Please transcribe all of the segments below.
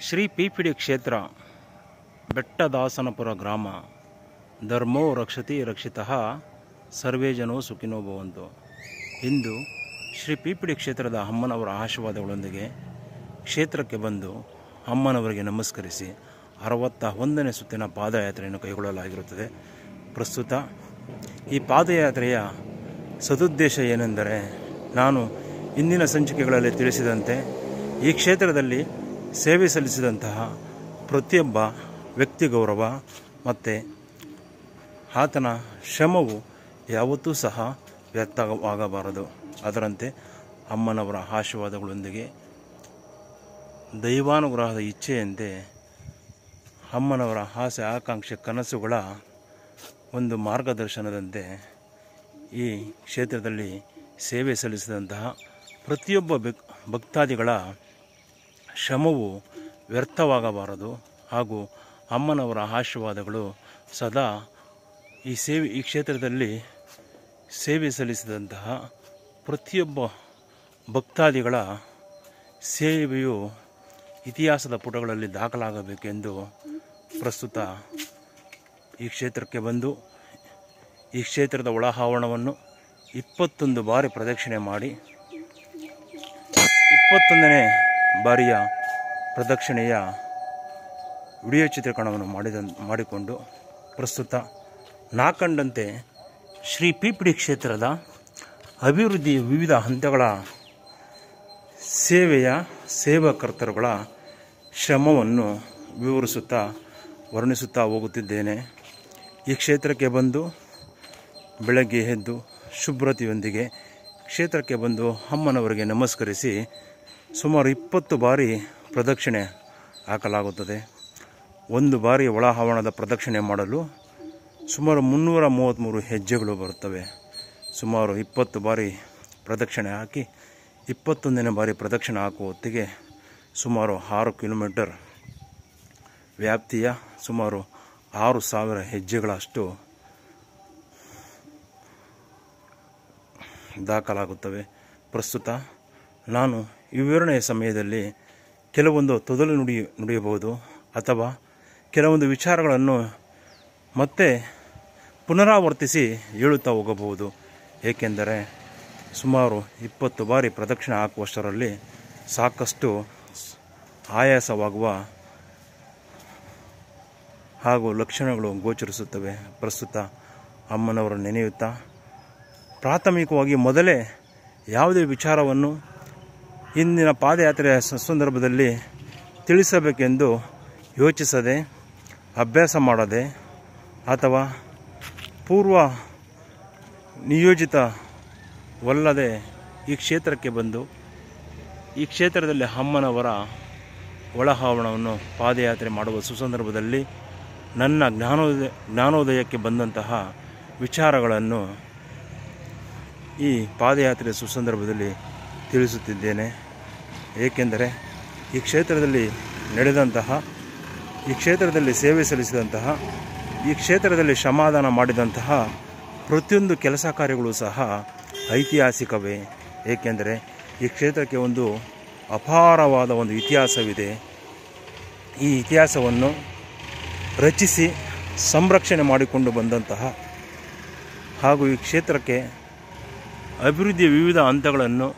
ಶ್ರೀ ಪಿಪಿಡಿ ಕ್ಷೇತ್ರ ಬೆಟ್ಟದಾಸನಪುರ ಗ್ರಾಮ. ಧರ್ಮೋ ರಕ್ಷತಿ ರಕ್ಷಿತಃ ಸರ್ವೇ ಜನೋ ಸುಖಿನೋ ಭವಂತು. ಇಂದು ಶ್ರೀ ಪಿಪಿಡಿ ಕ್ಷೇತ್ರದ ಅಮ್ಮನವರ ಆಶೀರ್ವಾದಗಳೊಂದಿಗೆ ಕ್ಷೇತ್ರಕ್ಕೆ ಬಂದು ಅಮ್ಮನವರಿಗೆ ನಮಸ್ಕರಿಸಿ 61ನೇ ಸುತ್ತಿನ ಪಾದಯಾತ್ರೆಯನ್ನು ಕೈಗೊಳ್ಳಲಾಗಿರುತ್ತದೆ. ಪ್ರಸ್ತುತ ಈ ಪಾದಯಾತ್ರೆಯ ಸದುದ್ದೇಶ ಏನೆಂದರೆ, ನಾನು ಇಂದಿನ ಸಂಚಿಕೆಗಳಲ್ಲಿ ತಿಳಿಸಿದಂತೆ ಈ ಕ್ಷೇತ್ರದಲ್ಲಿ ಸೇವೆ ಸಲ್ಲಿಸಿದಂತಹ ಪ್ರತಿಯೊಬ್ಬ ವ್ಯಕ್ತಿ ಗೌರವ ಮತ್ತು ಆತನ ಶ್ರಮವು ಯಾವತ್ತೂ ಸಹ ವ್ಯರ್ಥವಾಗಬಾರದು. ಅದರಂತೆ ಅಮ್ಮನವರ ಆಶೀರ್ವಾದಗಳೊಂದಿಗೆ ದೈವಾನುಗ್ರಹದ ಇಚ್ಛೆಯಂತೆ ಅಮ್ಮನವರ ಆಸೆ ಆಕಾಂಕ್ಷೆ ಕನಸುಗಳ ಒಂದು ಮಾರ್ಗದರ್ಶನದಂತೆ ಈ ಕ್ಷೇತ್ರದಲ್ಲಿ ಸೇವೆ ಸಲ್ಲಿಸಿದಂತಹ ಪ್ರತಿಯೊಬ್ಬ ಭಕ್ತಾದಿಗಳ ಶ್ರಮವು ವ್ಯರ್ಥವಾಗಬಾರದು ಹಾಗೂ ಅಮ್ಮನವರ ಆಶೀರ್ವಾದಗಳು ಸದಾ ಈ ಕ್ಷೇತ್ರದಲ್ಲಿ ಸೇವೆ ಸಲ್ಲಿಸಿದಂತಹ ಪ್ರತಿಯೊಬ್ಬ ಭಕ್ತಾದಿಗಳ ಸೇವೆಯು ಇತಿಹಾಸದ ಪುಟಗಳಲ್ಲಿ ದಾಖಲಾಗಬೇಕೆಂದು ಪ್ರಸ್ತುತ ಈ ಕ್ಷೇತ್ರಕ್ಕೆ ಬಂದು ಈ ಕ್ಷೇತ್ರದ ಒಳಾವರಣವನ್ನು 21 ಬಾರಿ ಪ್ರದಕ್ಷಿಣೆ ಮಾಡಿ 21ನೇ ಬಾರಿಯ ಪ್ರದಕ್ಷಿಣೆಯ ವಿಡಿಯೋ ಚಿತ್ರೀಕರಣವನ್ನು ಮಾಡಿಕೊಂಡು ಪ್ರಸ್ತುತ ಕಂಡಂತೆ ಶ್ರೀ ಪಿಪಿಡಿ ಕ್ಷೇತ್ರದ ಅಭಿವೃದ್ಧಿಯ ವಿವಿಧ ಹಂತಗಳ ಸೇವಾಕರ್ತರುಗಳ ಶ್ರಮವನ್ನು ವರ್ಣಿಸುತ್ತಾ ಹೋಗುತ್ತಿದ್ದೇನೆ. ಈ ಕ್ಷೇತ್ರಕ್ಕೆ ಬಂದು ಬೆಳಗ್ಗೆ ಎದ್ದು ಶುಭ್ರತೆಯೊಂದಿಗೆ ಕ್ಷೇತ್ರಕ್ಕೆ ಬಂದು ಅಮ್ಮನವರಿಗೆ ನಮಸ್ಕರಿಸಿ ಸುಮಾರು 20 ಬಾರಿ ಪ್ರದಕ್ಷಿಣೆ ಹಾಕಲಾಗುತ್ತದೆ. ಒಂದು ಬಾರಿ ಒಳಾವರಣದ ಪ್ರದಕ್ಷಿಣೆ ಮಾಡಲು ಸುಮಾರು 333 ಹೆಜ್ಜೆಗಳು ಬರುತ್ತವೆ. ಸುಮಾರು 20 ಬಾರಿ ಪ್ರದಕ್ಷಿಣೆ ಹಾಕಿ 21ನೇ ಬಾರಿ ಪ್ರದಕ್ಷಿಣೆ ಹಾಕುವ ಹೊತ್ತಿಗೆ ಸುಮಾರು 6 ಕಿಲೋಮೀಟರ್ ವ್ಯಾಪ್ತಿಯ ಸುಮಾರು 6,000 ಹೆಜ್ಜೆಗಳಷ್ಟು ದಾಖಲಾಗುತ್ತವೆ. ಪ್ರಸ್ತುತ ನಾನು ಈ ವಿವರಣೆಯ ಸಮಯದಲ್ಲಿ ಕೆಲವೊಂದು ತೊದಲು ನುಡಿಯಬಹುದು ಅಥವಾ ಕೆಲವೊಂದು ವಿಚಾರಗಳನ್ನು ಮತ್ತೆ ಪುನರಾವರ್ತಿಸಿ ಹೇಳುತ್ತಾ ಹೋಗಬಹುದು. ಏಕೆಂದರೆ ಸುಮಾರು 20 ಬಾರಿ ಪ್ರದಕ್ಷಿಣೆ ಹಾಕುವಷ್ಟರಲ್ಲಿ ಸಾಕಷ್ಟು ಆಯಾಸವಾಗುವ ಹಾಗೂ ಲಕ್ಷಣಗಳು ಗೋಚರಿಸುತ್ತವೆ. ಪ್ರಸ್ತುತ ಅಮ್ಮನವರು ನೆನೆಯುತ್ತಾ ಪ್ರಾಥಮಿಕವಾಗಿ ಮೊದಲೇ ಯಾವುದೇ ವಿಚಾರವನ್ನು ಇಂದಿನ ಪಾದಯಾತ್ರೆಯ ಸಂದರ್ಭದಲ್ಲಿ ತಿಳಿಸಬೇಕೆಂದು ಯೋಚಿಸದೆ, ಅಭ್ಯಾಸ ಮಾಡದೆ ಅಥವಾ ಪೂರ್ವ ನಿಯೋಜಿತವಲ್ಲದೆ ಈ ಕ್ಷೇತ್ರಕ್ಕೆ ಬಂದು ಈ ಕ್ಷೇತ್ರದಲ್ಲಿ ಅಮ್ಮನವರ ಒಳಾವರಣವನ್ನು ಪಾದಯಾತ್ರೆ ಮಾಡುವ ಸುಸಂದರ್ಭದಲ್ಲಿ ನನ್ನ ಜ್ಞಾನೋದಯಕ್ಕೆ ಬಂದಂತಹ ವಿಚಾರಗಳನ್ನು ಈ ಪಾದಯಾತ್ರೆಯ ಸುಸಂದರ್ಭದಲ್ಲಿ ತಿಳಿಸುತ್ತಿದ್ದೇನೆ. ಏಕೆಂದರೆ ಈ ಕ್ಷೇತ್ರದಲ್ಲಿ ನಡೆದಂತಹ, ಈ ಕ್ಷೇತ್ರದಲ್ಲಿ ಸೇವೆ ಸಲ್ಲಿಸಿದಂತಹ, ಈ ಕ್ಷೇತ್ರದಲ್ಲಿ ಶ್ರಮದಾನ ಮಾಡಿದಂತಹ ಪ್ರತಿಯೊಂದು ಕೆಲಸ ಕಾರ್ಯಗಳು ಸಹ ಐತಿಹಾಸಿಕವೇ. ಏಕೆಂದರೆ ಈ ಕ್ಷೇತ್ರಕ್ಕೆ ಒಂದು ಅಪಾರವಾದ ಒಂದು ಇತಿಹಾಸವಿದೆ. ಈ ಇತಿಹಾಸವನ್ನು ರಚಿಸಿ ಸಂರಕ್ಷಣೆ ಮಾಡಿಕೊಂಡು ಬಂದಂತಹ ಹಾಗೂ ಈ ಕ್ಷೇತ್ರಕ್ಕೆ ಅಭಿವೃದ್ಧಿಯ ವಿವಿಧ ಹಂತಗಳನ್ನು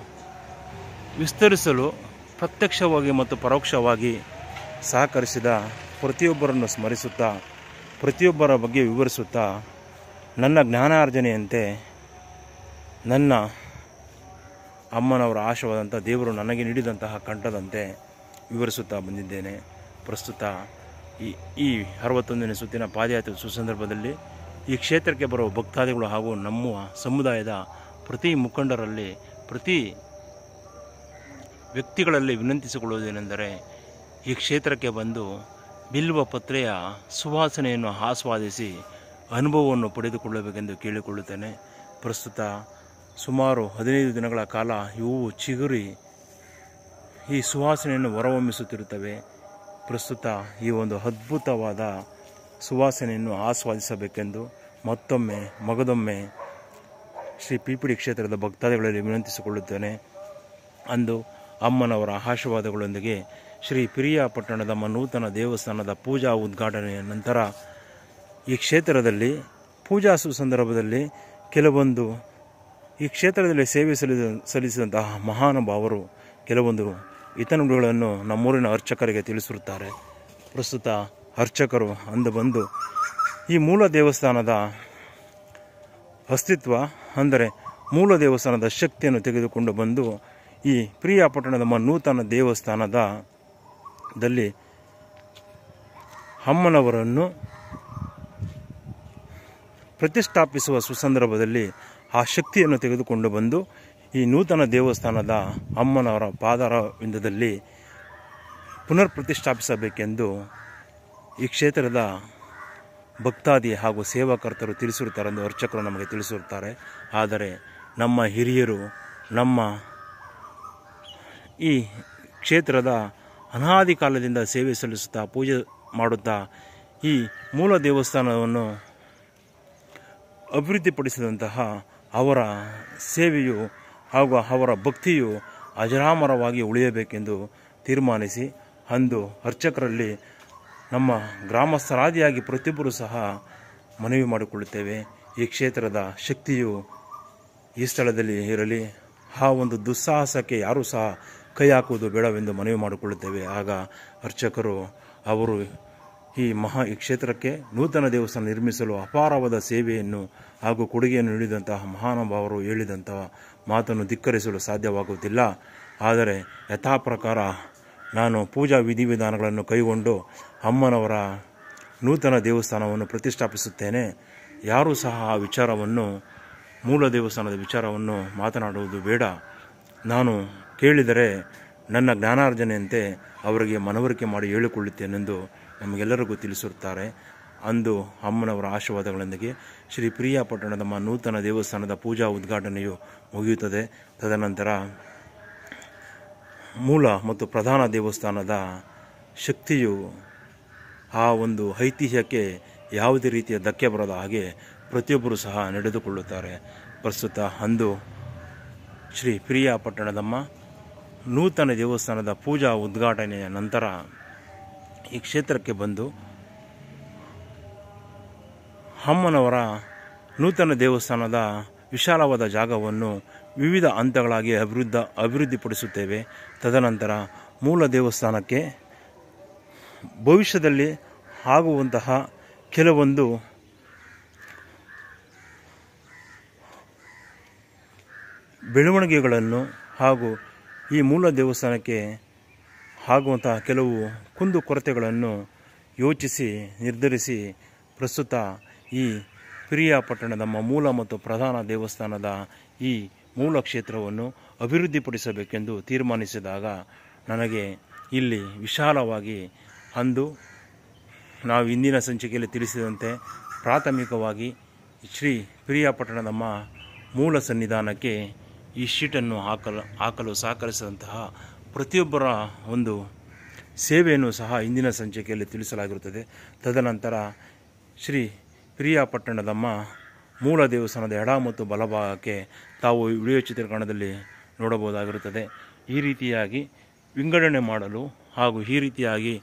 ವಿಸ್ತರಿಸಲು ಪ್ರತ್ಯಕ್ಷವಾಗಿ ಮತ್ತು ಪರೋಕ್ಷವಾಗಿ ಸಹಕರಿಸಿದ ಪ್ರತಿಯೊಬ್ಬರನ್ನು ಸ್ಮರಿಸುತ್ತಾ, ಪ್ರತಿಯೊಬ್ಬರ ಬಗ್ಗೆ ವಿವರಿಸುತ್ತಾ, ನನ್ನ ಜ್ಞಾನಾರ್ಜನೆಯಂತೆ ನನ್ನ ಅಮ್ಮನವರ ಆಶೀರ್ವಾದಂಥ ದೇವರು ನನಗೆ ನೀಡಿದಂತಹ ಕಂಠದಂತೆ ವಿವರಿಸುತ್ತಾ ಬಂದಿದ್ದೇನೆ. ಪ್ರಸ್ತುತ ಈ 61ನೇ ಸುತ್ತಿನ ಪಾದಯಾತ್ರೆ ಸುಸಂದರ್ಭದಲ್ಲಿ ಈ ಕ್ಷೇತ್ರಕ್ಕೆ ಬರುವ ಭಕ್ತಾದಿಗಳು ಹಾಗೂ ನಮ್ಮ ಸಮುದಾಯದ ಪ್ರತಿ ಮುಖಂಡರಲ್ಲಿ, ಪ್ರತಿ ವ್ಯಕ್ತಿಗಳಲ್ಲಿ ವಿನಂತಿಸಿಕೊಳ್ಳುವುದೇನೆಂದರೆ, ಈ ಕ್ಷೇತ್ರಕ್ಕೆ ಬಂದು ಬಿಲ್ವ ಪತ್ರೆಯ ಸುವಾಸನೆಯನ್ನು ಆಸ್ವಾದಿಸಿ ಅನುಭವವನ್ನು ಪಡೆದುಕೊಳ್ಳಬೇಕೆಂದು ಕೇಳಿಕೊಳ್ಳುತ್ತೇನೆ. ಪ್ರಸ್ತುತ ಸುಮಾರು 15 ದಿನಗಳ ಕಾಲ ಇವು ಚಿಗುರಿ ಈ ಸುವಾಸನೆಯನ್ನು ಹೊರಹೊಮ್ಮಿಸುತ್ತಿರುತ್ತವೆ. ಪ್ರಸ್ತುತ ಈ ಒಂದು ಅದ್ಭುತವಾದ ಸುವಾಸನೆಯನ್ನು ಆಸ್ವಾದಿಸಬೇಕೆಂದು ಮಗದೊಮ್ಮೆ ಶ್ರೀ ಪಿಪಿಡಿ ಕ್ಷೇತ್ರದ ಭಕ್ತಾದಿಗಳಲ್ಲಿ ವಿನಂತಿಸಿಕೊಳ್ಳುತ್ತೇನೆ. ಅಂದು ಅಮ್ಮನವರ ಆಶೀರ್ವಾದಗಳೊಂದಿಗೆ ಶ್ರೀ ಪಿರಿಯಾಪಟ್ಟಣದಮ್ಮ ನೂತನ ದೇವಸ್ಥಾನದ ಪೂಜಾ ಉದ್ಘಾಟನೆಯ ನಂತರ ಈ ಕ್ಷೇತ್ರದಲ್ಲಿ ಪೂಜಾ ಸುಸಂದರ್ಭದಲ್ಲಿ ಕೆಲವೊಂದು ಈ ಕ್ಷೇತ್ರದಲ್ಲಿ ಸೇವೆ ಸಲ್ಲಿಸಿದಂತಹ ಮಹಾನುಭಾವರು ಕೆಲವೊಂದು ಹಿತನುಡಿಗಳನ್ನು ನಮ್ಮೂರಿನ ಅರ್ಚಕರಿಗೆ ತಿಳಿಸಿರುತ್ತಾರೆ. ಪ್ರಸ್ತುತ ಅರ್ಚಕರು ಅಂದು ಬಂದು ಈ ಮೂಲ ದೇವಸ್ಥಾನದ ಅಸ್ತಿತ್ವ ಅಂದರೆ ಮೂಲ ದೇವಸ್ಥಾನದ ಶಕ್ತಿಯನ್ನು ತೆಗೆದುಕೊಂಡು ಬಂದು ಈ ಪಿರಿಯಾಪಟ್ಟಣದಮ್ಮ ನೂತನ ದೇವಸ್ಥಾನದಲ್ಲಿ ಅಮ್ಮನವರನ್ನು ಪ್ರತಿಷ್ಠಾಪಿಸುವ ಸುಸಂದರ್ಭದಲ್ಲಿ ಆ ಶಕ್ತಿಯನ್ನು ತೆಗೆದುಕೊಂಡು ಬಂದು ಈ ನೂತನ ದೇವಸ್ಥಾನದ ಅಮ್ಮನವರ ಪಾದಾರವಿಂದದಲ್ಲಿ ಪುನರ್ ಪ್ರತಿಷ್ಠಾಪಿಸಬೇಕೆಂದು ಈ ಕ್ಷೇತ್ರದ ಭಕ್ತಾದಿ ಹಾಗೂ ಸೇವಾಕರ್ತರು ತಿಳಿಸಿರುತ್ತಾರೆ ಎಂದು ಅರ್ಚಕರು ನಮಗೆ ತಿಳಿಸಿರುತ್ತಾರೆ. ಆದರೆ ನಮ್ಮ ಹಿರಿಯರು ನಮ್ಮ ಈ ಕ್ಷೇತ್ರದ ಅನಾದಿ ಕಾಲದಿಂದ ಸೇವೆ ಸಲ್ಲಿಸುತ್ತಾ ಪೂಜೆ ಮಾಡುತ್ತಾ ಈ ಮೂಲ ದೇವಸ್ಥಾನವನ್ನು ಅಭಿವೃದ್ಧಿಪಡಿಸಿದಂತಹ ಅವರ ಸೇವೆಯು ಹಾಗೂ ಅವರ ಭಕ್ತಿಯು ಅಜರಾಮರವಾಗಿ ಉಳಿಯಬೇಕೆಂದು ತೀರ್ಮಾನಿಸಿ ಅಂದು ಅರ್ಚಕರಲ್ಲಿ ನಮ್ಮ ಗ್ರಾಮಸ್ಥರಾದಿಯಾಗಿ ಪ್ರತಿಯೊಬ್ಬರೂ ಸಹ ಮನವಿ ಮಾಡಿಕೊಳ್ಳುತ್ತೇವೆ. ಈ ಕ್ಷೇತ್ರದ ಶಕ್ತಿಯು ಈ ಸ್ಥಳದಲ್ಲಿ ಇರಲಿ, ಆ ಒಂದು ದುಸ್ಸಾಹಸಕ್ಕೆ ಯಾರೂ ಸಹ ಕೈ ಹಾಕುವುದು ಬೇಡವೆಂದು ಮನವಿ ಮಾಡಿಕೊಳ್ಳುತ್ತೇವೆ. ಆಗ ಅರ್ಚಕರು ಅವರು ಈ ಕ್ಷೇತ್ರಕ್ಕೆ ನೂತನ ದೇವಸ್ಥಾನ ನಿರ್ಮಿಸಲು ಅಪಾರವಾದ ಸೇವೆಯನ್ನು ಹಾಗೂ ಕೊಡುಗೆಯನ್ನು ನೀಡಿದಂತಹ ಮಹಾನುಭಾವರು ಹೇಳಿದಂತಹ ಮಾತನ್ನು ಧಿಕ್ಕರಿಸಲು ಸಾಧ್ಯವಾಗುವುದಿಲ್ಲ. ಆದರೆ ಯಥಾಪ್ರಕಾರ ನಾನು ಪೂಜಾ ವಿಧಿವಿಧಾನಗಳನ್ನು ಕೈಗೊಂಡು ಅಮ್ಮನವರ ನೂತನ ದೇವಸ್ಥಾನವನ್ನು ಪ್ರತಿಷ್ಠಾಪಿಸುತ್ತೇನೆ. ಯಾರೂ ಸಹ ಆ ವಿಚಾರವನ್ನು ಮೂಲ ದೇವಸ್ಥಾನದ ವಿಚಾರವನ್ನು ಮಾತನಾಡುವುದು ಬೇಡ. ನಾನು ಕೇಳಿದರೆ ನನ್ನ ಜ್ಞಾನಾರ್ಜನೆಯಂತೆ ಅವರಿಗೆ ಮನವರಿಕೆ ಮಾಡಿ ಹೇಳಿಕೊಳ್ಳುತ್ತೇನೆಂದು ನಮಗೆಲ್ಲರಿಗೂ ತಿಳಿಸಿರುತ್ತಾರೆ. ಅಂದು ಅಮ್ಮನವರ ಆಶೀರ್ವಾದಗಳೊಂದಿಗೆ ಶ್ರೀ ಪಿರಿಯಾಪಟ್ಟಣದಮ್ಮ ನೂತನ ದೇವಸ್ಥಾನದ ಪೂಜಾ ಉದ್ಘಾಟನೆಯು ಮುಗಿಯುತ್ತದೆ. ತದನಂತರ ಮೂಲ ಮತ್ತು ಪ್ರಧಾನ ದೇವಸ್ಥಾನದ ಶಕ್ತಿಯು ಆ ಒಂದು ಐತಿಹ್ಯಕ್ಕೆ ಯಾವುದೇ ರೀತಿಯ ಧಕ್ಕೆ ಬರದ ಹಾಗೆ ಪ್ರತಿಯೊಬ್ಬರೂ ಸಹ ನಡೆದುಕೊಳ್ಳುತ್ತಾರೆ. ಪ್ರಸ್ತುತ ಅಂದು ಶ್ರೀ ಪಿರಿಯಾಪಟ್ಟಣದಮ್ಮ ನೂತನ ದೇವಸ್ಥಾನದ ಪೂಜಾ ಉದ್ಘಾಟನೆಯ ನಂತರ ಈ ಕ್ಷೇತ್ರಕ್ಕೆ ಬಂದು ಅಮ್ಮನವರ ನೂತನ ದೇವಸ್ಥಾನದ ವಿಶಾಲವಾದ ಜಾಗವನ್ನು ವಿವಿಧ ಹಂತಗಳಾಗಿ ಅಭಿವೃದ್ಧಿಪಡಿಸುತ್ತೇವೆ. ತದನಂತರ ಮೂಲ ದೇವಸ್ಥಾನಕ್ಕೆ ಭವಿಷ್ಯದಲ್ಲಿ ಆಗುವಂತಹ ಕೆಲವೊಂದು ಬೆಳವಣಿಗೆಗಳನ್ನು ಹಾಗೂ ಈ ಮೂಲ ದೇವಸ್ಥಾನಕ್ಕೆ ಆಗುವಂತಹ ಕೆಲವು ಕುಂದುಕೊರತೆಗಳನ್ನು ಯೋಚಿಸಿ ನಿರ್ಧರಿಸಿ ಪ್ರಸ್ತುತ ಈ ಪಿರಿಯಾಪಟ್ಟಣದಮ್ಮ ಮೂಲ ಮತ್ತು ಪ್ರಧಾನ ದೇವಸ್ಥಾನದ ಈ ಮೂಲ ಕ್ಷೇತ್ರವನ್ನು ಅಭಿವೃದ್ಧಿಪಡಿಸಬೇಕೆಂದು ತೀರ್ಮಾನಿಸಿದಾಗ ನನಗೆ ಇಲ್ಲಿ ವಿಶಾಲವಾಗಿ ಅಂದು ನಾವು ಇಂದಿನ ಸಂಚಿಕೆಯಲ್ಲಿ ತಿಳಿಸಿದಂತೆ ಪ್ರಾಥಮಿಕವಾಗಿ ಶ್ರೀ ಪಿರಿಯಾಪಟ್ಟಣದಮ್ಮ ಮೂಲ ಸನ್ನಿಧಾನಕ್ಕೆ ಈ ಶೀಟನ್ನು ಹಾಕಲು ಸಹಕರಿಸಿದಂತಹ ಪ್ರತಿಯೊಬ್ಬರ ಒಂದು ಸೇವೆಯನ್ನು ಸಹ ಇಂದಿನ ಸಂಚಿಕೆಯಲ್ಲಿ ತಿಳಿಸಲಾಗಿರುತ್ತದೆ. ತದನಂತರ ಶ್ರೀ ಪಿರಿಯಾಪಟ್ಟಣದಮ್ಮ ಮೂಲ ದೇವಸ್ಥಾನದ ಎಡ ಮತ್ತು ಬಲಭಾಗಕ್ಕೆ ತಾವು ವಿಡಿಯೋ ಚಿತ್ರೀಕರಣದಲ್ಲಿ ನೋಡಬಹುದಾಗಿರುತ್ತದೆ. ಈ ರೀತಿಯಾಗಿ ವಿಂಗಡಣೆ ಮಾಡಲು ಹಾಗೂ ಈ ರೀತಿಯಾಗಿ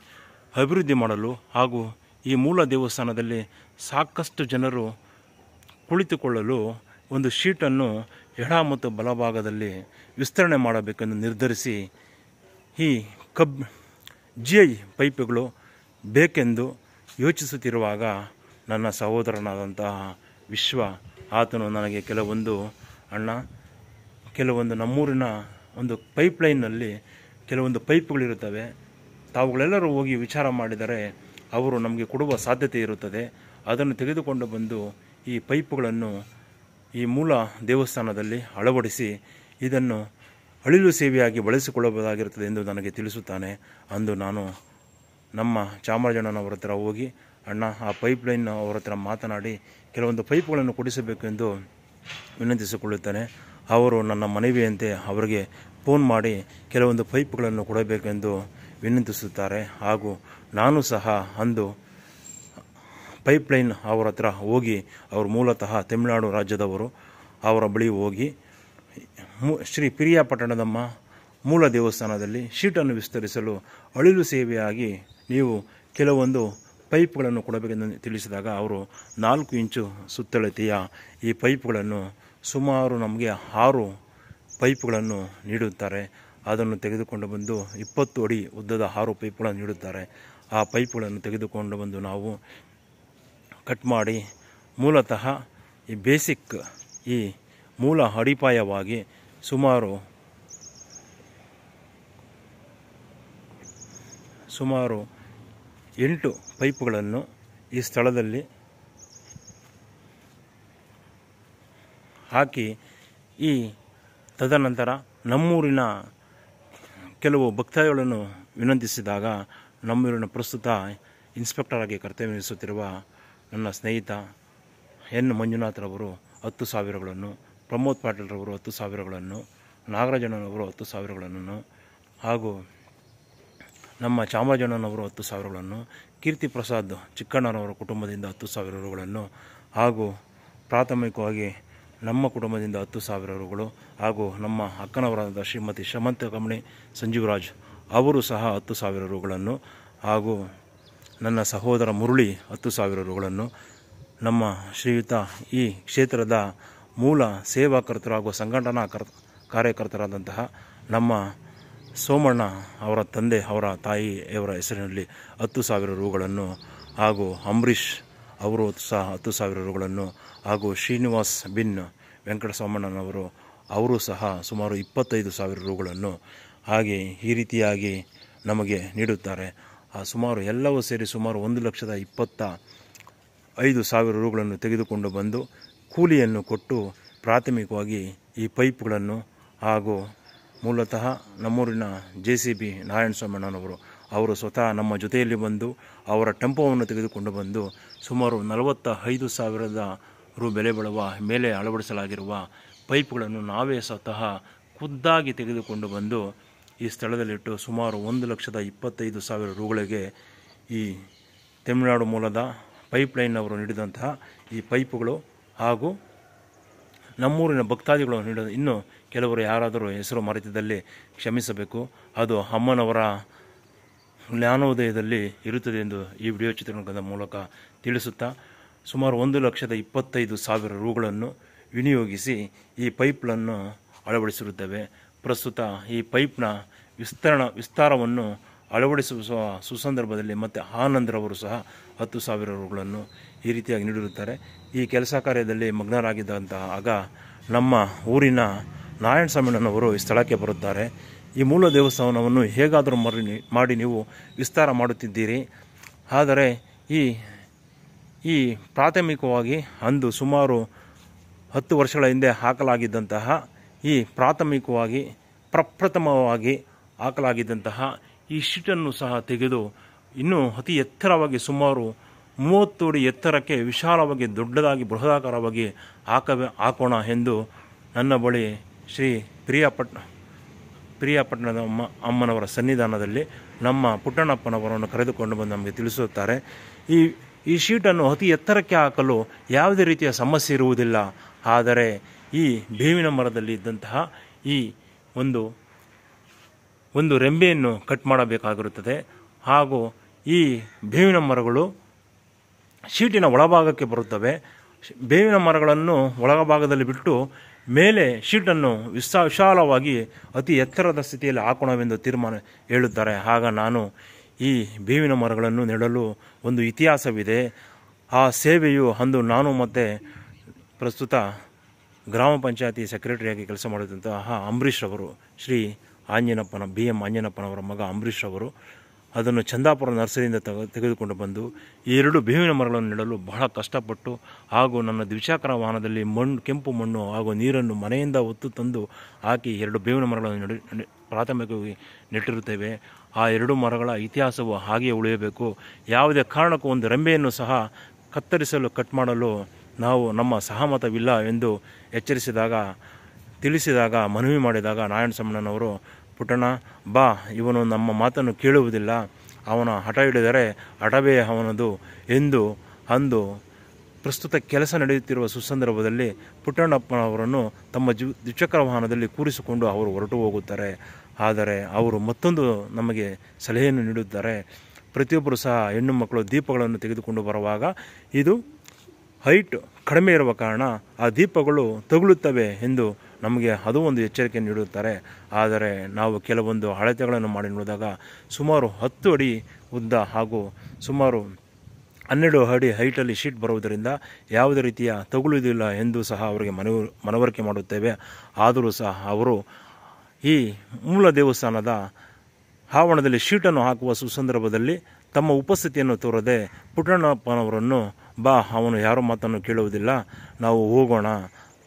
ಅಭಿವೃದ್ಧಿ ಮಾಡಲು ಹಾಗೂ ಈ ಮೂಲ ದೇವಸ್ಥಾನದಲ್ಲಿ ಸಾಕಷ್ಟು ಜನರು ಕುಳಿತುಕೊಳ್ಳಲು ಒಂದು ಶೀಟನ್ನು ಎಡ ಮತ್ತು ಬಲಭಾಗದಲ್ಲಿ ವಿಸ್ತರಣೆ ಮಾಡಬೇಕೆಂದು ನಿರ್ಧರಿಸಿ ಈ GI ಪೈಪುಗಳು ಬೇಕೆಂದು ಯೋಚಿಸುತ್ತಿರುವಾಗ ನನ್ನ ಸಹೋದರನಾದಂತಹ ವಿಶ್ವ ಆತನು ನನಗೆ ಕೆಲವೊಂದು ನಮ್ಮೂರಿನ ಒಂದು ಪೈಪ್ಲೈನ್ನಲ್ಲಿ ಕೆಲವೊಂದು ಪೈಪ್ಗಳಿರುತ್ತವೆ, ತಾವುಗಳೆಲ್ಲರೂ ಹೋಗಿ ವಿಚಾರ ಮಾಡಿದರೆ ಅವರು ನಮಗೆ ಕೊಡುವ ಸಾಧ್ಯತೆ ಇರುತ್ತದೆ. ಅದನ್ನು ತೆಗೆದುಕೊಂಡು ಬಂದು ಈ ಪೈಪುಗಳನ್ನು ಈ ಮೂಲ ದೇವಸ್ಥಾನದಲ್ಲಿ ಅಳವಡಿಸಿ ಇದನ್ನು ಅಳಿಲು ಸೇವೆಯಾಗಿ ಬಳಸಿಕೊಳ್ಳಬಹುದಾಗಿರುತ್ತದೆ ಎಂದು ನನಗೆ ತಿಳಿಸುತ್ತಾನೆ. ಅಂದು ನಾನು ನಮ್ಮ ಚಾಮರಾಜಣ್ಣನವರ ಹತ್ರ ಹೋಗಿ ಅಣ್ಣ ಆ ಪೈಪ್ಲೈನ್ ಅವರ ಹತ್ರ ಮಾತನಾಡಿ ಕೆಲವೊಂದು ಪೈಪುಗಳನ್ನು ಕೊಡಿಸಬೇಕೆಂದು ವಿನಂತಿಸಿಕೊಳ್ಳುತ್ತೇನೆ. ಅವರು ನನ್ನ ಮನವಿಯಂತೆ ಅವರಿಗೆ ಫೋನ್ ಮಾಡಿ ಕೆಲವೊಂದು ಪೈಪುಗಳನ್ನು ಕೊಡಬೇಕೆಂದು ವಿನಂತಿಸುತ್ತಾರೆ. ಹಾಗೂ ನಾನು ಸಹ ಅಂದು ಪೈಪ್ಲೈನ್ ಅವರ ಹತ್ರ ಹೋಗಿ ಅವರು ಮೂಲತಃ ತಮಿಳುನಾಡು ರಾಜ್ಯದವರು, ಅವರ ಬಳಿ ಹೋಗಿ ಶ್ರೀ ಪಿರಿಯಾಪಟ್ಟಣದಮ್ಮ ಮೂಲ ದೇವಸ್ಥಾನದಲ್ಲಿ ಶೀಟನ್ನು ವಿಸ್ತರಿಸಲು ಅಳಿಲು ಸೇವೆಯಾಗಿ ನೀವು ಕೆಲವೊಂದು ಪೈಪ್ಗಳನ್ನು ಕೊಡಬೇಕೆಂದು ತಿಳಿಸಿದಾಗ ಅವರು 4 ಇಂಚು ಸುತ್ತಳತೆಯ ಈ ಪೈಪ್ಗಳನ್ನು ಸುಮಾರು ನಮಗೆ 6 ಪೈಪ್ಗಳನ್ನು ನೀಡುತ್ತಾರೆ. ಅದನ್ನು ತೆಗೆದುಕೊಂಡು ಬಂದು 20 ಅಡಿ ಉದ್ದದ 6 ಪೈಪ್ಗಳನ್ನು ನೀಡುತ್ತಾರೆ. ಆ ಪೈಪ್ಗಳನ್ನು ತೆಗೆದುಕೊಂಡು ಬಂದು ನಾವು ಕಟ್ ಮಾಡಿ ಮೂಲತಃ ಈ ಬೇಸಿಕ್ ಈ ಮೂಲ ಅಡಿಪಾಯವಾಗಿ ಸುಮಾರು 8 ಪೈಪ್ಗಳನ್ನು ಈ ಸ್ಥಳದಲ್ಲಿ ಹಾಕಿ ಈ ತದನಂತರ ನಮ್ಮೂರಿನ ಕೆಲವು ಭಕ್ತಾದಿಗಳನ್ನು ವಿನಂತಿಸಿದಾಗ ನಮ್ಮೂರಿನ ಪ್ರಸ್ತುತ ಇನ್ಸ್ಪೆಕ್ಟರ್ ಆಗಿ ಕರ್ತವ್ಯ ನಿರ್ವಹಿಸುತ್ತಿರುವ ನನ್ನ ಸ್ನೇಹಿತ ಎನ್ ಮಂಜುನಾಥ್ರವರು 10,000ಗಳನ್ನು, ಪ್ರಮೋದ್ ಪಾಟೀಲ್ರವರು 10,000ಗಳನ್ನು, ನಾಗರಾಜಣ್ಣನವರು 10,000ಗಳನ್ನು ಹಾಗೂ ನಮ್ಮ ಚಾಮರಾಜಣ್ಣನವರು 10,000ಗಳನ್ನು, ಕೀರ್ತಿ ಪ್ರಸಾದ್ ಚಿಕ್ಕಣ್ಣನವರ ಕುಟುಂಬದಿಂದ 10,000 ರೂಗಳನ್ನು ಹಾಗೂ ಪ್ರಾಥಮಿಕವಾಗಿ ನಮ್ಮ ಕುಟುಂಬದಿಂದ 10,000 ರೂಗಳು ಹಾಗೂ ನಮ್ಮ ಅಕ್ಕನವರಾದ ಶ್ರೀಮತಿ ಶಮಂತ ಕಮಣಿ ಸಂಜೀವರಾಜ್ ಅವರು ಸಹ 10,000 ರೂಗಳನ್ನು ಹಾಗೂ ನನ್ನ ಸಹೋದರ ಮುರಳಿ 10,000 ರೂಗಳನ್ನು, ನಮ್ಮ ಶ್ರೀಯುತ ಈ ಕ್ಷೇತ್ರದ ಮೂಲ ಸೇವಾಕರ್ತರು ಹಾಗೂ ಸಂಘಟನಾ ಕಾರ್ಯಕರ್ತರಾದಂತಹ ನಮ್ಮ ಸೋಮಣ್ಣ ಅವರ ತಂದೆ ಅವರ ತಾಯಿಯವರ ಹೆಸರಿನಲ್ಲಿ 10,000 ರೂಗಳನ್ನು ಹಾಗೂ ಅಂಬರೀಷ್ ಅವರು ಸಹ 10,000 ರೂಗಳನ್ನು ಹಾಗೂ ಶ್ರೀನಿವಾಸ್ ಬಿನ್ ವೆಂಕಟಸ್ವಾಮಣ್ಣನವರು ಅವರು ಸಹ ಸುಮಾರು 25,000 ರೂಗಳನ್ನು ಹಾಗೆ ಈ ರೀತಿಯಾಗಿ ನಮಗೆ ನೀಡುತ್ತಾರೆ. ಆ ಸುಮಾರು ಎಲ್ಲವೂ ಸೇರಿ ಸುಮಾರು 1,25,000 ರೂಗಳನ್ನು ತೆಗೆದುಕೊಂಡು ಬಂದು ಕೂಲಿಯನ್ನು ಕೊಟ್ಟು ಪ್ರಾಥಮಿಕವಾಗಿ ಈ ಪೈಪ್ಗಳನ್ನು ಹಾಗೂ ಮೂಲತಃ ನಮ್ಮೂರಿನ JCB ನಾರಾಯಣಸ್ವಾಮಣ್ಣನವರು ಅವರು ಸ್ವತಃ ನಮ್ಮ ಜೊತೆಯಲ್ಲಿ ಬಂದು ಅವರ ಟೆಂಪೋವನ್ನು ತೆಗೆದುಕೊಂಡು ಬಂದು ಸುಮಾರು 45,000 ರು ಬೆಲೆ ಬಾಳುವ ಮೇಲೆ ಅಳವಡಿಸಲಾಗಿರುವ ಪೈಪ್ಗಳನ್ನು ನಾವೇ ಸ್ವತಃ ಖುದ್ದಾಗಿ ತೆಗೆದುಕೊಂಡು ಬಂದು ಈ ಸ್ಥಳದಲ್ಲಿಟ್ಟು ಸುಮಾರು 1,25,000 ರೂಗಳಿಗೆ ಈ ತಮಿಳುನಾಡು ಮೂಲದ ಪೈಪ್ಲೈನ್ ಅವರು ನೀಡಿದಂತಹ ಈ ಪೈಪುಗಳು ಹಾಗೂ ನಮ್ಮೂರಿನ ಭಕ್ತಾದಿಗಳು ನೀಡಿದ ಇನ್ನು ಕೆಲವರು ಯಾರಾದರೂ ಹೆಸರು ಮರೆತಿದ್ದಲ್ಲಿ ಕ್ಷಮಿಸಬೇಕು. ಅದು ಅಮ್ಮನವರ ಜ್ಞಾನೋದಯದಲ್ಲಿ ಇರುತ್ತದೆ ಎಂದು ಈ ವಿಡಿಯೋ ಚಿತ್ರಣದ ಮೂಲಕ ತಿಳಿಸುತ್ತಾ ಸುಮಾರು 1,25,000 ರೂಗಳನ್ನು ವಿನಿಯೋಗಿಸಿ ಈ ಪೈಪ್ಗಳನ್ನು ಅಳವಡಿಸಿರುತ್ತೇವೆ. ಪ್ರಸ್ತುತ ಈ ಪೈಪ್ನ ವಿಸ್ತಾರವನ್ನು ಅಳವಡಿಸುವ ಸುಸಂದರ್ಭದಲ್ಲಿ ಮತ್ತು ಆನಂದ್ರವರು ಸಹ 10,000 ರೂಗಳನ್ನು ಈ ರೀತಿಯಾಗಿ ನೀಡಿರುತ್ತಾರೆ. ಈ ಕೆಲಸ ಕಾರ್ಯದಲ್ಲಿ ಮಗ್ನರಾಗಿದ್ದಂತಹ ಆಗ ನಮ್ಮ ಊರಿನ ನಾರಾಯಣಸ್ವಾಮಣ್ಣನವರು ಈ ಸ್ಥಳಕ್ಕೆ ಬರುತ್ತಾರೆ. ಈ ಮೂಲ ದೇವಸ್ಥಾನವನ್ನು ಹೇಗಾದರೂ ಮಾಡಿ ನೀವು ವಿಸ್ತಾರ ಮಾಡುತ್ತಿದ್ದೀರಿ, ಆದರೆ ಈ ಪ್ರಾಥಮಿಕವಾಗಿ ಅಂದು ಸುಮಾರು 10 ವರ್ಷಗಳ ಹಿಂದೆ ಹಾಕಲಾಗಿದ್ದಂತಹ ಈ ಪ್ರಾಥಮಿಕವಾಗಿ ಪ್ರಪ್ರಥಮವಾಗಿ ಹಾಕಲಾಗಿದ್ದಂತಹ ಈ ಶೀಟನ್ನು ಸಹ ತೆಗೆದು ಇನ್ನೂ ಅತಿ ಎತ್ತರವಾಗಿ ಸುಮಾರು 30 ಅಡಿ ಎತ್ತರಕ್ಕೆ ವಿಶಾಲವಾಗಿ ದೊಡ್ಡದಾಗಿ ಬೃಹದಾಕಾರವಾಗಿ ಹಾಕೋಣ ಎಂದು ನನ್ನ ಬಳಿ ಶ್ರೀ ಪ್ರಿಯಾಪಟ್ಟಣದ ಅಮ್ಮನವರ ಸನ್ನಿಧಾನದಲ್ಲಿ ನಮ್ಮ ಪುಟ್ಟಣ್ಣಪ್ಪನವರನ್ನು ಕರೆದುಕೊಂಡು ಬಂದು ನಮಗೆ ತಿಳಿಸುತ್ತಾರೆ. ಈ ಶೀಟನ್ನು ಅತಿ ಎತ್ತರಕ್ಕೆ ಹಾಕಲು ಯಾವುದೇ ರೀತಿಯ ಸಮಸ್ಯೆ ಇರುವುದಿಲ್ಲ, ಆದರೆ ಈ ಬೇವಿನ ಮರದಲ್ಲಿ ಇದ್ದಂತಹ ಈ ಒಂದು ರೆಂಬೆಯನ್ನು ಕಟ್ ಮಾಡಬೇಕಾಗಿರುತ್ತದೆ. ಹಾಗೂ ಈ ಬೇವಿನ ಮರಗಳು ಶೀಟಿನ ಒಳಭಾಗಕ್ಕೆ ಬರುತ್ತವೆ. ಬೇವಿನ ಮರಗಳನ್ನು ಒಳಭಾಗದಲ್ಲಿ ಬಿಟ್ಟು ಮೇಲೆ ಶೀಟನ್ನು ವಿಶಾಲವಾಗಿ ಅತಿ ಎತ್ತರದ ಸ್ಥಿತಿಯಲ್ಲಿ ಹಾಕೋಣವೆಂದು ತೀರ್ಮಾನ ಹೇಳುತ್ತಾರೆ. ಆಗ ನಾನು ಈ ಬೇವಿನ ಮರಗಳನ್ನು ನೆಡಲು ಒಂದು ಇತಿಹಾಸವಿದೆ. ಆ ಸೇವೆಯು ಅಂದು ನಾನು ಮತ್ತು ಪ್ರಸ್ತುತ ಗ್ರಾಮ ಪಂಚಾಯತಿ ಸೆಕ್ರೆಟರಿಯಾಗಿ ಕೆಲಸ ಮಾಡಿದಂತಹ ಅಂಬರೀಷ್ ಅವರು, ಶ್ರೀ ಆಂಜನಪ್ಪನ BM ಆಂಜನಪ್ಪನವರ ಮಗ ಅಂಬರೀಷ್ ಅವರು ಅದನ್ನು ಚಂದಾಪುರ ನರ್ಸರಿಯಿಂದ ತೆಗೆದುಕೊಂಡು ಬಂದು ಈ 2 ಬೇವಿನ ಮರಗಳನ್ನು ನೆಡಲು ಬಹಳ ಕಷ್ಟಪಟ್ಟು ಹಾಗೂ ನನ್ನ ದ್ವಿಚಕ್ರ ವಾಹನದಲ್ಲಿ ಕೆಂಪು ಮಣ್ಣು ಹಾಗೂ ನೀರನ್ನು ಮನೆಯಿಂದ ಹೊತ್ತು ತಂದು ಹಾಕಿ 2 ಬೇವಿನ ಮರಗಳನ್ನು ಪ್ರಾಥಮಿಕವಾಗಿ ನೆಟ್ಟಿರುತ್ತೇವೆ. ಆ 2 ಮರಗಳ ಇತಿಹಾಸವು ಹಾಗೆಯೇ ಉಳಿಯಬೇಕು. ಯಾವುದೇ ಕಾರಣಕ್ಕೂ ಒಂದು ರೆಂಬೆಯನ್ನು ಸಹ ಕತ್ತರಿಸಲು ಕಟ್ ಮಾಡಲು ನಾವು ನಮ್ಮ ಸಹಮತವಿಲ್ಲ ಎಂದು ತಿಳಿಸಿದಾಗ ಮನವಿ ಮಾಡಿದಾಗ ನಾರಾಯಣಸ್ವಾಮಣ್ಣನವರು, ಪುಟ್ಟಣ್ಣ ಬಾ, ಇವನು ನಮ್ಮ ಮಾತನ್ನು ಕೇಳುವುದಿಲ್ಲ, ಅವನ ಹಠ ಹಿಡಿದರೆ ಹಠವೇ ಅವನದು ಎಂದು ಅಂದು ಪ್ರಸ್ತುತ ಕೆಲಸ ನಡೆಯುತ್ತಿರುವ ಸುಸಂದರ್ಭದಲ್ಲಿ ಪುಟ್ಟಣ್ಣಪ್ಪನವರನ್ನು ತಮ್ಮ ದ್ವಿಚಕ್ರ ವಾಹನದಲ್ಲಿ ಕೂರಿಸಿಕೊಂಡು ಅವರು ಹೊರಟು ಹೋಗುತ್ತಾರೆ. ಆದರೆ ಅವರು ಮತ್ತೊಂದು ನಮಗೆ ಸಲಹೆಯನ್ನು ನೀಡುತ್ತಾರೆ. ಪ್ರತಿಯೊಬ್ಬರು ಸಹ ಹೆಣ್ಣು ಮಕ್ಕಳು ದೀಪಗಳನ್ನು ತೆಗೆದುಕೊಂಡು ಬರುವಾಗ ಇದು ಹೈಟ್ ಕಡಿಮೆ ಇರುವ ಕಾರಣ ಆ ದೀಪಗಳು ತಗುಲುತ್ತವೆ ಎಂದು ನಮಗೆ ಅದು ಒಂದು ಎಚ್ಚರಿಕೆ ನೀಡುತ್ತಾರೆ. ಆದರೆ ನಾವು ಕೆಲವೊಂದು ಅಳತೆಗಳನ್ನು ಮಾಡಿ ನೋಡಿದಾಗ ಸುಮಾರು 10 ಅಡಿ ಉದ್ದ ಹಾಗೂ ಸುಮಾರು 12 ಅಡಿ ಹೈಟಲ್ಲಿ ಶೀಟ್ ಬರುವುದರಿಂದ ಯಾವುದೇ ರೀತಿಯ ತಗುಲುವುದಿಲ್ಲ ಎಂದು ಸಹ ಅವರಿಗೆ ಮನವರಿಕೆ ಮಾಡುತ್ತೇವೆ. ಆದರೂ ಸಹ ಅವರು ಈ ಮೂಲ ದೇವಸ್ಥಾನದ ಆವರಣದಲ್ಲಿ ಶೀಟನ್ನು ಹಾಕುವ ಸುಸಂದರ್ಭದಲ್ಲಿ ತಮ್ಮ ಉಪಸ್ಥಿತಿಯನ್ನು ತೋರದೆ ಪುಟ್ಟಣ್ಣಪ್ಪನವರನ್ನು ಬಾ, ಅವನು ಯಾರ ಮಾತನ್ನು ಕೇಳುವುದಿಲ್ಲ, ನಾವು ಹೋಗೋಣ,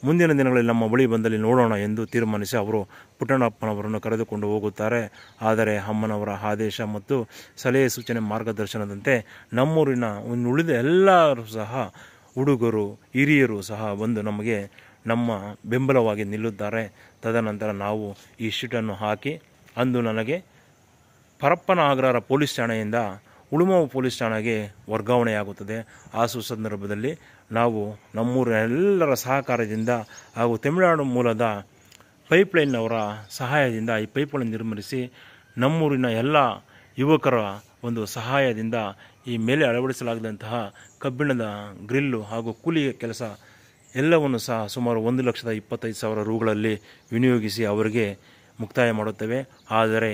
ಮುಂದಿನ ದಿನಗಳಲ್ಲಿ ನಮ್ಮ ಬಳಿ ಬಂದಲ್ಲಿ ನೋಡೋಣ ಎಂದು ತೀರ್ಮಾನಿಸಿ ಅವರು ಪುಟ್ಟಣ್ಣಪ್ಪನವರನ್ನು ಕರೆದುಕೊಂಡು ಹೋಗುತ್ತಾರೆ. ಆದರೆ ಅಮ್ಮನವರ ಆದೇಶ ಮತ್ತು ಸಲಹೆ ಸೂಚನೆ ಮಾರ್ಗದರ್ಶನದಂತೆ ನಮ್ಮೂರಿನ ಉಳಿದ ಎಲ್ಲರೂ ಸಹ ಹುಡುಗರು ಹಿರಿಯರು ಸಹ ಬಂದು ನಮಗೆ ನಮ್ಮ ಬೆಂಬಲವಾಗಿ ನಿಲ್ಲುತ್ತಾರೆ. ತದನಂತರ ನಾವು ಈ ಶೀಟನ್ನು ಹಾಕಿ ಅಂದು ನನಗೆ ಪರಪ್ಪನ ಅಗ್ರಹಾರ ಪೊಲೀಸ್ ಠಾಣೆಯಿಂದ ಉಳುಮಾವು ಪೊಲೀಸ್ ಠಾಣೆಗೆ ವರ್ಗಾವಣೆಯಾಗುತ್ತದೆ. ಆ ಸುಸಂದರ್ಭದಲ್ಲಿ ನಾವು ನಮ್ಮೂರಿನ ಎಲ್ಲರ ಸಹಕಾರದಿಂದ ಹಾಗೂ ತಮಿಳುನಾಡು ಮೂಲದ ಪೈಪ್ಲೈನ್ನವರ ಸಹಾಯದಿಂದ ಈ ಪೈಪ್ಲೈನ್ ನಿರ್ಮಿಸಿ ನಮ್ಮೂರಿನ ಎಲ್ಲ ಯುವಕರ ಒಂದು ಸಹಾಯದಿಂದ ಈ ಮೇಲೆ ಅಳವಡಿಸಲಾಗದಂತಹ ಕಬ್ಬಿಣದ ಗ್ರಿಲ್ಲು ಹಾಗೂ ಕೂಲಿಯ ಕೆಲಸ ಎಲ್ಲವನ್ನು ಸಹ ಸುಮಾರು 1,25,000 ರೂಗಳಲ್ಲಿ ವಿನಿಯೋಗಿಸಿ ಅವರಿಗೆ ಮುಕ್ತಾಯ ಮಾಡುತ್ತೇವೆ. ಆದರೆ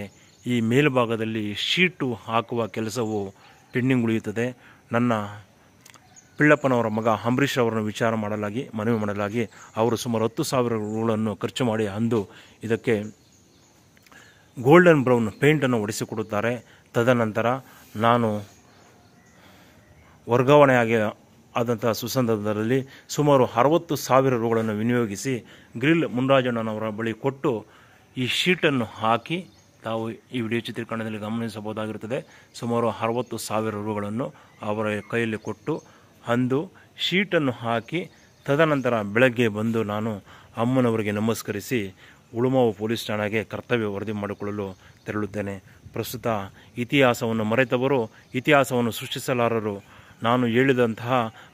ಈ ಮೇಲ್ಭಾಗದಲ್ಲಿ ಶೀಟು ಹಾಕುವ ಕೆಲಸವು ಪೆಂಡಿಂಗ್ ಉಳಿಯುತ್ತದೆ. ನನ್ನ ಪಿಳ್ಳಪ್ಪನವರ ಮಗ ಅಂಬರೀಷ್ ಅವರನ್ನು ಮನವಿ ಮಾಡಲಾಗಿ ಅವರು ಸುಮಾರು 10,000 ರೂಗಳನ್ನು ಖರ್ಚು ಮಾಡಿ ಅಂದು ಇದಕ್ಕೆ ಗೋಲ್ಡನ್ ಬ್ರೌನ್ ಪೇಂಟನ್ನು ಹೊಡೆಸಿಕೊಡುತ್ತಾರೆ. ತದನಂತರ ನಾನು ವರ್ಗಾವಣೆಯಾಗಿ ಆದಂಥ ಸುಸಂದರ್ಭದಲ್ಲಿ ಸುಮಾರು 60,000 ರೂಗಳನ್ನು ವಿನಿಯೋಗಿಸಿ ಗ್ರಿಲ್ ಮುನ್ರಾಜಣ್ಣನವರ ಬಳಿ ಕೊಟ್ಟು ಈ ಶೀಟನ್ನು ಹಾಕಿ ತಾವು ಈ ವಿಡಿಯೋ ಚಿತ್ರೀಕರಣದಲ್ಲಿ ಗಮನಿಸಬಹುದಾಗಿರುತ್ತದೆ. ಸುಮಾರು 60,000 ರೂಗಳನ್ನು ಅವರ ಕೈಯಲ್ಲಿ ಕೊಟ್ಟು ಅಂದು ಶೀಟನ್ನು ಹಾಕಿ ತದನಂತರ ಬೆಳಗ್ಗೆ ಬಂದು ನಾನು ಅಮ್ಮನವರಿಗೆ ನಮಸ್ಕರಿಸಿ ಉಳುಮಾವು ಪೊಲೀಸ್ ಠಾಣೆಗೆ ಕರ್ತವ್ಯ ವರದಿ ಮಾಡಿಕೊಳ್ಳಲು ತೆರಳುತ್ತೇನೆ. ಪ್ರಸ್ತುತ ಇತಿಹಾಸವನ್ನು ಮರೆತವರು ಇತಿಹಾಸವನ್ನು ಸೃಷ್ಟಿಸಲಾರರು. ನಾನು ಹೇಳಿದಂತಹ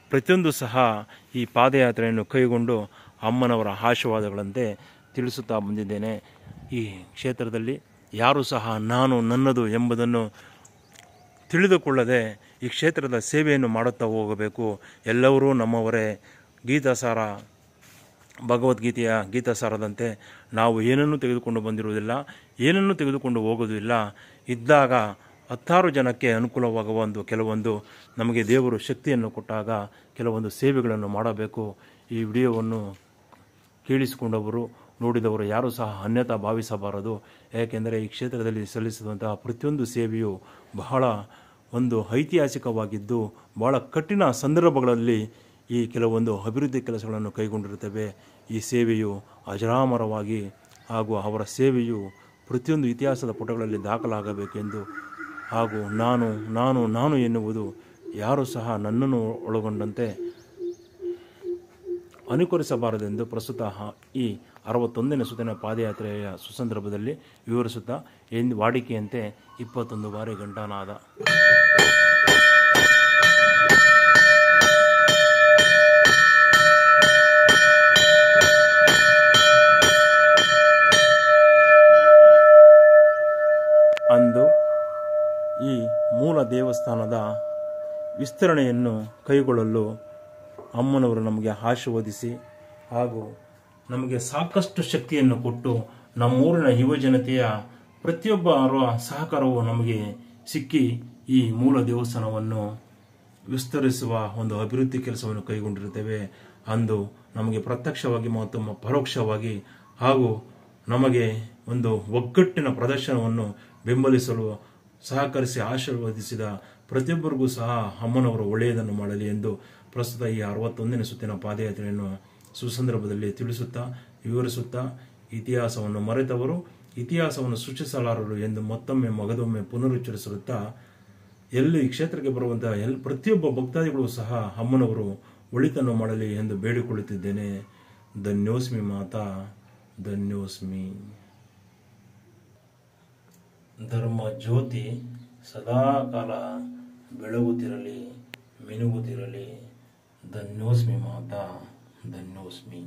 ಪ್ರತಿಯೊಂದು ಸಹ ಈ ಪಾದಯಾತ್ರೆಯನ್ನು ಕೈಗೊಂಡು ಅಮ್ಮನವರ ಆಶೀರ್ವಾದಗಳಂತೆ ತಿಳಿಸುತ್ತಾ ಬಂದಿದ್ದೇನೆ. ಈ ಕ್ಷೇತ್ರದಲ್ಲಿ ಯಾರೂ ಸಹ ನಾನು ನನ್ನದು ಎಂಬುದನ್ನು ತಿಳಿದುಕೊಳ್ಳದೆ ಈ ಕ್ಷೇತ್ರದ ಸೇವೆಯನ್ನು ಮಾಡುತ್ತಾ ಹೋಗಬೇಕು. ಎಲ್ಲರೂ ನಮ್ಮವರೇ. ಗೀತಾಸಾರ ಭಗವದ್ಗೀತೆಯ ಗೀತಾಸಾರದಂತೆ ನಾವು ಏನನ್ನೂ ತೆಗೆದುಕೊಂಡು ಬಂದಿರುವುದಿಲ್ಲ, ಏನನ್ನೂ ತೆಗೆದುಕೊಂಡು ಹೋಗೋದಿಲ್ಲ. ಇದ್ದಾಗ 10 ಜನಕ್ಕೆ ಅನುಕೂಲವಾಗುವ ಕೆಲವೊಂದು ನಮಗೆ ದೇವರು ಶಕ್ತಿಯನ್ನು ಕೊಟ್ಟಾಗ ಕೆಲವೊಂದು ಸೇವೆಗಳನ್ನು ಮಾಡಬೇಕು. ಈ ವಿಡಿಯೋವನ್ನು ಕೇಳಿಸಿಕೊಂಡವರು ನೋಡಿದವರು ಯಾರೂ ಸಹ ಅನ್ಯತಾ ಭಾವಿಸಬಾರದು. ಏಕೆಂದರೆ ಈ ಕ್ಷೇತ್ರದಲ್ಲಿ ಸಲ್ಲಿಸಿದಂತಹ ಪ್ರತಿಯೊಂದು ಸೇವೆಯು ಬಹಳ ಒಂದು ಐತಿಹಾಸಿಕವಾಗಿದ್ದು ಬಹಳ ಕಠಿಣ ಸಂದರ್ಭಗಳಲ್ಲಿ ಈ ಕೆಲವೊಂದು ಅಭಿವೃದ್ಧಿ ಕೆಲಸಗಳನ್ನು ಕೈಗೊಂಡಿರುತ್ತವೆ. ಈ ಸೇವೆಯು ಅಜರಾಮರವಾಗಿ ಹಾಗೂ ಅವರ ಸೇವೆಯು ಪ್ರತಿಯೊಂದು ಇತಿಹಾಸದ ಪುಟಗಳಲ್ಲಿ ದಾಖಲಾಗಬೇಕೆಂದು ಹಾಗೂ ನಾನು ಎನ್ನುವುದು ಯಾರೂ ಸಹ ನನ್ನನ್ನು ಒಳಗೊಂಡಂತೆ ಅನುಕರಿಸಬಾರದೆಂದು ಪ್ರಸ್ತುತ ಈ 61ನೇ ಸುತ್ತಿನ ಪಾದಯಾತ್ರೆಯ ಸುಸಂದರ್ಭದಲ್ಲಿ ವಿವರಿಸುತ್ತಾ ವಾಡಿಕೆಯಂತೆ 21 ಬಾರಿ ಘಂಟಾನಾದ. ಅಂದು ಈ ಮೂಲ ದೇವಸ್ಥಾನದ ವಿಸ್ತರಣೆಯನ್ನು ಕೈಗೊಳ್ಳಲು ಅಮ್ಮನವರು ನಮಗೆ ಆಶೀರ್ವದಿಸಿ ಹಾಗೂ ನಮಗೆ ಸಾಕಷ್ಟು ಶಕ್ತಿಯನ್ನು ಕೊಟ್ಟು ನಮ್ಮೂರಿನ ಯುವಜನತೆಯ ಪ್ರತಿಯೊಬ್ಬರ ಸಹಕಾರವು ನಮಗೆ ಸಿಕ್ಕಿ ಈ ಮೂಲ ದೇವಸ್ಥಾನವನ್ನು ವಿಸ್ತರಿಸುವ ಒಂದು ಅಭಿವೃದ್ಧಿ ಕೆಲಸವನ್ನು ಕೈಗೊಂಡಿರುತ್ತೇವೆ. ಅಂದು ನಮಗೆ ಪ್ರತ್ಯಕ್ಷವಾಗಿ ಮತ್ತು ಪರೋಕ್ಷವಾಗಿ ಹಾಗೂ ನಮಗೆ ಒಂದು ಒಗ್ಗಟ್ಟಿನ ಪ್ರದರ್ಶನವನ್ನು ಬೆಂಬಲಿಸಲು ಸಹಕರಿಸಿ ಆಶೀರ್ವದಿಸಿದ ಪ್ರತಿಯೊಬ್ಬರಿಗೂ ಸಹ ಅಮ್ಮನವರು ಒಳ್ಳೆಯದನ್ನು ಮಾಡಲಿ ಎಂದು ಪ್ರಸ್ತುತ ಈ 61ನೇ ಸುತ್ತಿನ ಪಾದಯಾತ್ರೆಯನ್ನು ಸುಸಂದರ್ಭದಲ್ಲಿ ತಿಳಿಸುತ್ತಾ ವಿವರಿಸುತ್ತಾ ಇತಿಹಾಸವನ್ನು ಮರೆತವರು ಇತಿಹಾಸವನ್ನು ಸೃಷ್ಟಿಸಲಾರರು ಎಂದು ಮತ್ತೊಮ್ಮೆ ಮಗದೊಮ್ಮೆ ಪುನರುಚ್ಚರಿಸುತ್ತಾ ಎಲ್ಲಿ ಈ ಕ್ಷೇತ್ರಕ್ಕೆ ಬರುವಂತಹ ಪ್ರತಿಯೊಬ್ಬ ಭಕ್ತಾದಿಗಳು ಸಹ ಅಮ್ಮನವರು ಒಳಿತನ್ನು ಮಾಡಲಿ ಎಂದು ಬೇಡಿಕೊಳ್ಳುತ್ತಿದ್ದೇನೆ. ಧನ್ಯೋಸ್ಮಿ ಮಾತಾ, ಧನ್ಯೋಸ್ಮಿ. ಧರ್ಮ ಜ್ಯೋತಿ ಸದಾಕಾಲ ಬೆಳಗುತ್ತಿರಲಿ, ಮಿನುಗುತ್ತಿರಲಿ. ಧನ್ಯೋಸ್ಮಿ ಮಾತಾ, ಧನ್ಯೋಸ್ಮಿ.